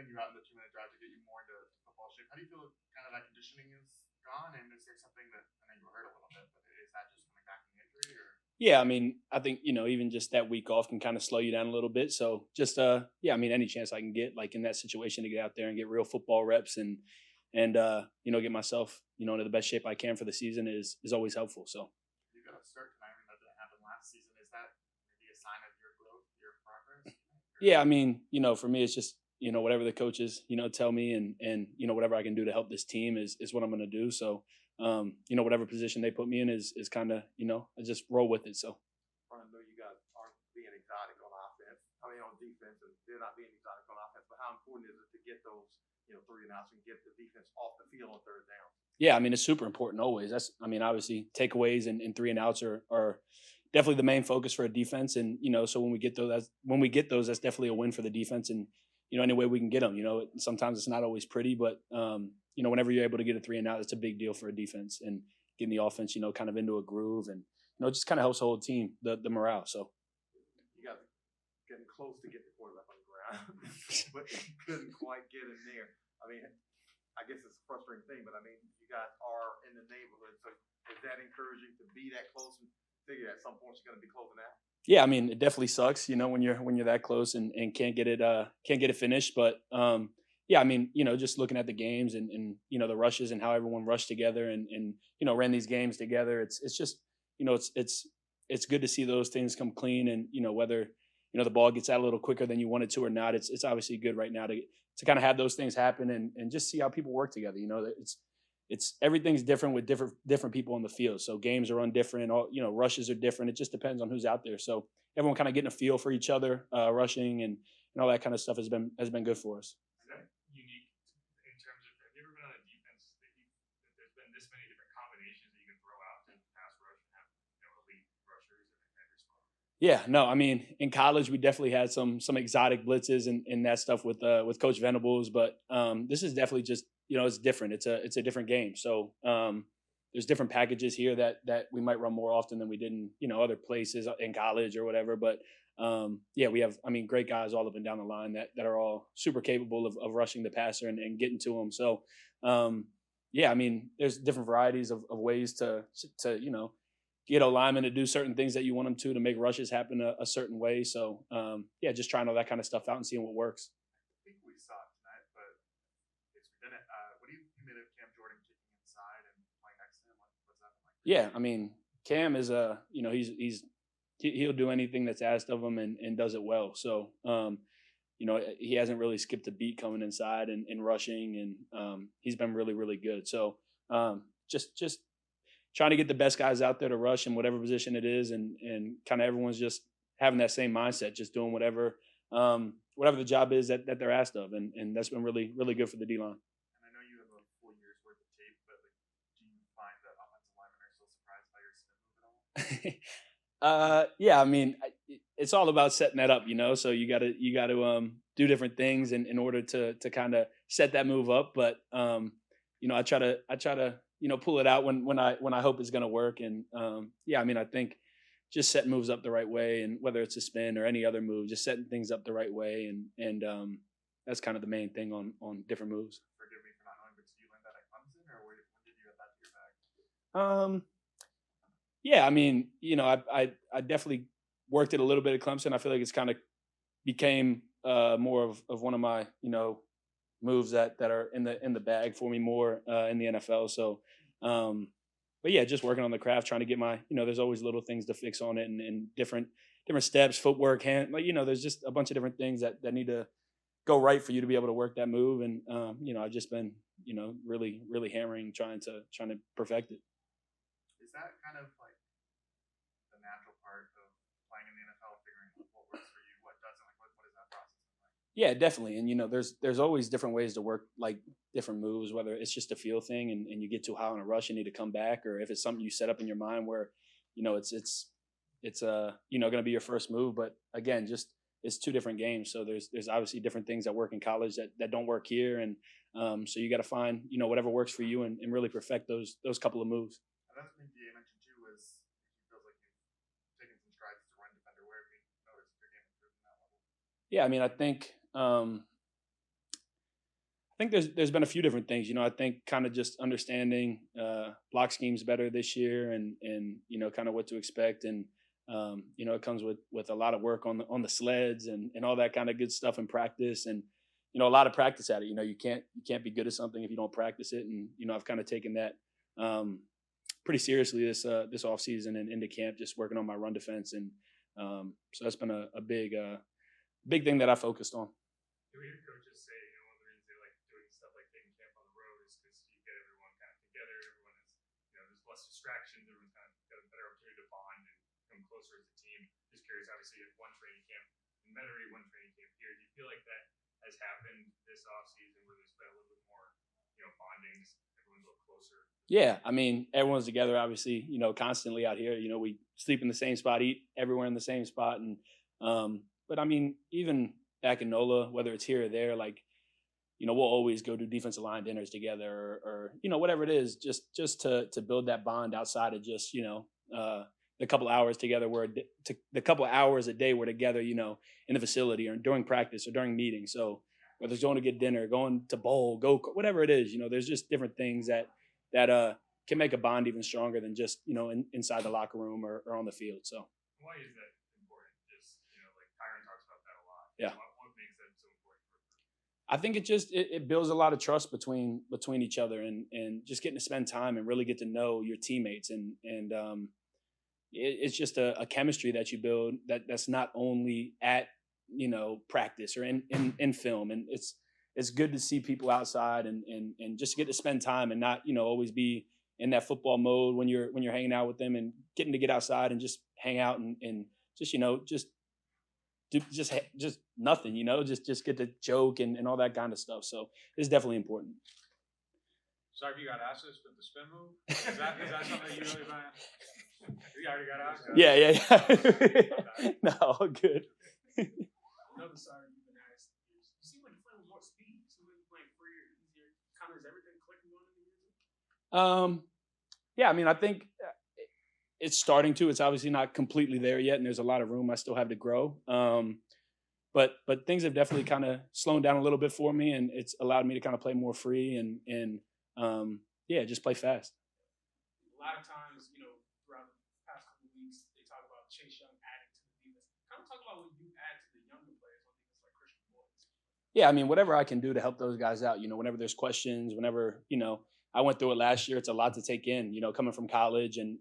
putting you out in the 2 minute drive to get you more into football shape. How do you feel kind of that conditioning is gone? And is there something that I know you were hurt a little bit, but is that just coming back from the injury or? Yeah, I mean, I think even just that week off can kind of slow you down a little bit. So just yeah, I mean, any chance I can get like in that situation to get out there and get real football reps and get myself into the best shape I can for the season is always helpful. So You got to start tonight. I mean, that didn't happen last season. Is that maybe a sign of your growth, your progress? yeah, I mean, for me, it's just whatever the coaches tell me, and whatever I can do to help this team is what I'm going to do. So whatever position they put me in is kind of I just roll with it. So I know you guys aren't being exotic on offense. I mean, on defense, and they're not being exotic on offense. But how important is it to get those, 3 and outs and get the defense off the field on third down? yeah, I mean, it's super important always. I mean, obviously takeaways and 3 and outs are definitely the main focus for a defense. And so when we get those, that's definitely a win for the defense. And any way we can get them. Sometimes it's not always pretty, but whenever you're able to get a 3 and out, it's a big deal for a defense and getting the offense, kind of into a groove, and it just kind of helps the whole team, the morale. So you guys getting close to get the quarterback on the ground, but you couldn't quite get in there. I mean, I guess it's a frustrating thing, but I mean, you guys are in the neighborhood, so is that encouraging to be that close and figure at some point you're going to be closing out? yeah, I mean, it definitely sucks, when you're that close and can't get it finished. But yeah, I mean, just looking at the games and the rushes and how everyone rushed together and ran these games together. It's just it's good to see those things come clean, and whether the ball gets out a little quicker than you want it to or not. It's obviously good right now to kind of have those things happen and just see how people work together. It's everything's different with different people on the field. So games are run different. All rushes are different. It just depends on who's out there. So everyone kind of getting a feel for each other, rushing and all that kind of stuff has been good for us. Is that unique in terms of? Have you ever been on a defense that there's been this many different combinations that you can throw out to pass rush and have elite rushers and respond? Yeah, no, I mean, in college we definitely had some exotic blitzes and that stuff with Coach Venables, but this is definitely just it's different. It's a different game. So there's different packages here that we might run more often than we did in other places in college or whatever. But yeah, we have great guys all up and down the line that are all super capable of rushing the passer and getting to them. So yeah, I mean, there's different varieties of ways to get a lineman to do certain things that you want them to make rushes happen a certain way. So yeah, just trying all that kind of stuff out and seeing what works. I think we saw it tonight, but it's been it. What do you made of Cam Jordan kicking inside and playing next to him? What's that been like? Yeah, I mean, Cam is he'll do anything that's asked of him and does it well. So he hasn't really skipped a beat coming inside and rushing, and he's been really, really good. So just trying to get the best guys out there to rush in whatever position it is, and kind of everyone's just having that same mindset, just doing whatever the job is that they're asked of, and that's been really, really good for the D line. And I know you have a full year's worth of tape, but like, do you find that offensive linemen are still surprised by your spin move at all? Yeah, I mean, it's all about setting that up, So you got to do different things in order to kind of set that move up. But I try to pull it out when I hope it's going to work. And yeah, I mean, I think just setting moves up the right way, and whether it's a spin or any other move, just setting things up the right way, and that's kind of the main thing on different moves. Forgive me for not knowing, but did you learn that at Clemson, or when did you have that to your bag? Yeah, I mean, I definitely worked it a little bit at Clemson. I feel like it's kind of became more of one of my moves that are in the bag for me more in the NFL. So, but yeah, just working on the craft, trying to get my there's always little things to fix on it, and different steps, footwork, hand, there's just a bunch of different things that need to go right for you to be able to work that move. And I've just been really, really hammering, trying to perfect it. Is that kind of like the natural part of playing in the NFL, figuring out what works for you, what doesn't? Like, what is that process like? Yeah, definitely. And there's always different ways to work, like different moves, whether it's just a feel thing and you get too high on a rush and need to come back, or if it's something you set up in your mind where it's going to be your first move. But again, just it's two different games. So there's obviously different things that work in college that don't work here, and so you got to find whatever works for you and really perfect those couple of moves. Another thing DA mentioned too was he feels like you've taken some strides as a run defender. Where have you noticed your game improved in that level? Yeah, I mean, I think think there's been a few different things. I think kind of just understanding block schemes better this year, and kind of what to expect, and it comes with a lot of work on the sleds and all that kind of good stuff in practice, and a lot of practice at it. You can't be good at something if you don't practice it, and I've kind of taken that pretty seriously this off season and into camp, just working on my run defense, and so that's been a big thing that I focused on. We hear coaches say, one of the reasons they like doing stuff like taking camp on the road is because you get everyone kind of together. Everyone is, there's less distractions. Everyone's kind of got a better opportunity to bond and come closer as a team. Just curious, obviously, you had one training camp in Metairie, one training camp here. Do you feel like that has happened this off season where there's been a little bit more, bonding, everyone's a little closer? Yeah, I mean, everyone's together, obviously, constantly out here. We sleep in the same spot, eat everywhere in the same spot. And, but I mean, even back in NOLA, whether it's here or there, like, we'll always go do defensive line dinners together or whatever it is, just to build that bond outside of just, the couple hours together the couple hours a day we're together, in the facility or during practice or during meetings. So whether it's going to get dinner, going to bowl, whatever it is, there's just different things that can make a bond even stronger than just, inside the locker room or on the field. So why is that important? Just, like Tyron talks about that a lot. Yeah. What makes that so important? I think it builds a lot of trust between each other and just getting to spend time and really get to know your teammates. And it's just a chemistry that you build that's not only at, practice or in film. And it's good to see people outside and just get to spend time and not, always be in that football mode when you're hanging out with them, and getting to get outside and just hang out and just, just do just nothing, just get to joke and all that kind of stuff. So it's definitely important. Sorry if you got assist with the spin move. Is that something that you really find? You already got assist? Yeah. No, good. Another side you've been asked is, you seem like you're playing with more speed. You seem like you're playing freer, easier. Kind of is everything clicking on in the year? Yeah, I mean, I think it's starting to. It's obviously not completely there yet, and there's a lot of room I still have to grow. But things have definitely kind of slowed down a little bit for me, and it's allowed me to kind of play more free and just play fast. A lot of times, throughout the past couple of weeks, they talk about Chase Young adding to the defense. Kind of talk about what you add to the younger players on defense, like Christian Boyd. Yeah, I mean, whatever I can do to help those guys out, whenever there's questions, whenever, I went through it last year, it's a lot to take in, coming from college and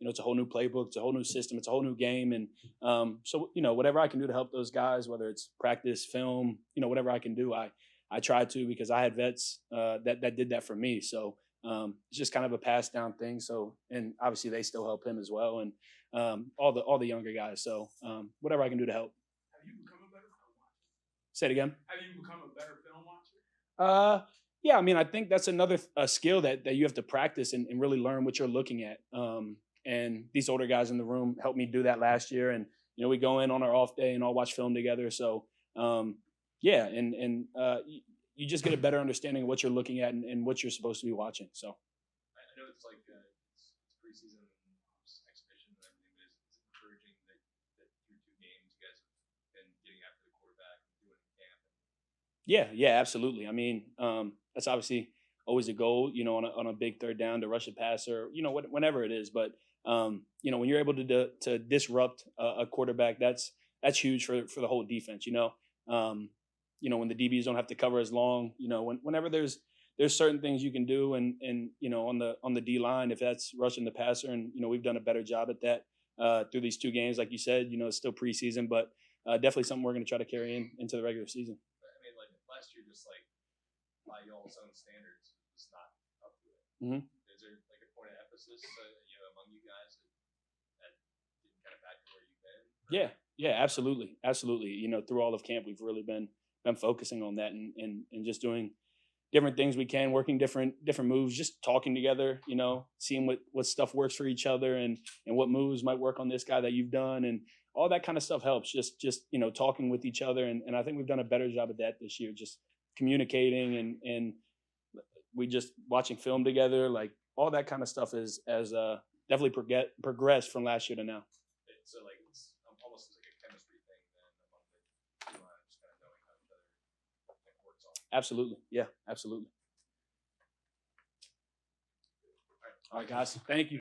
it's a whole new playbook, it's a whole new system, it's a whole new game. And so, whatever I can do to help those guys, whether it's practice, film, whatever I can do, I try to, because I had vets that did that for me. So it's just kind of a passed down thing. So, and obviously they still help him as well. And all the younger guys. So whatever I can do to help. Have you become a better film watcher? Say it again. Have you become a better film watcher? Yeah, I mean, I think that's another skill that you have to practice and really learn what you're looking at. And these older guys in the room helped me do that last year. And, we go in on our off day and all watch film together. So, you just get a better understanding of what you're looking at and what you're supposed to be watching. So I know it's like it's preseason exhibition and everything, but it's encouraging that through two games you guys have been getting after the quarterback and doing it in camp. Yeah, absolutely. I mean, that's obviously always a goal, on a big third down to rush a passer, whenever it is. But when you're able to disrupt a quarterback, that's huge for the whole defense. When the DBs don't have to cover as long, whenever there's certain things you can do, and on the D line, if that's rushing the passer, and we've done a better job at that through these two games, like you said, it's still preseason, but definitely something we're going to try to carry into the regular season. I mean, like last year, just like by y'all's own standards, it's not up to it. Mm-hmm. Is there like a point of emphasis, among you guys that didn't kind of back to where you've been? Yeah, absolutely. Through all of camp, we've really been focusing on that and just doing different things we can, working different moves, just talking together, seeing what stuff works for each other and what moves might work on this guy that you've done, and all that kind of stuff helps. Just talking with each other, and I think we've done a better job of that this year, just communicating and we just watching film together, like all that kind of stuff has definitely progressed from last year to now. So like it's almost like a chemistry thing then among the two lines, just kind of knowing how each other works off. Absolutely. Yeah, absolutely. All right, guys. Thank you.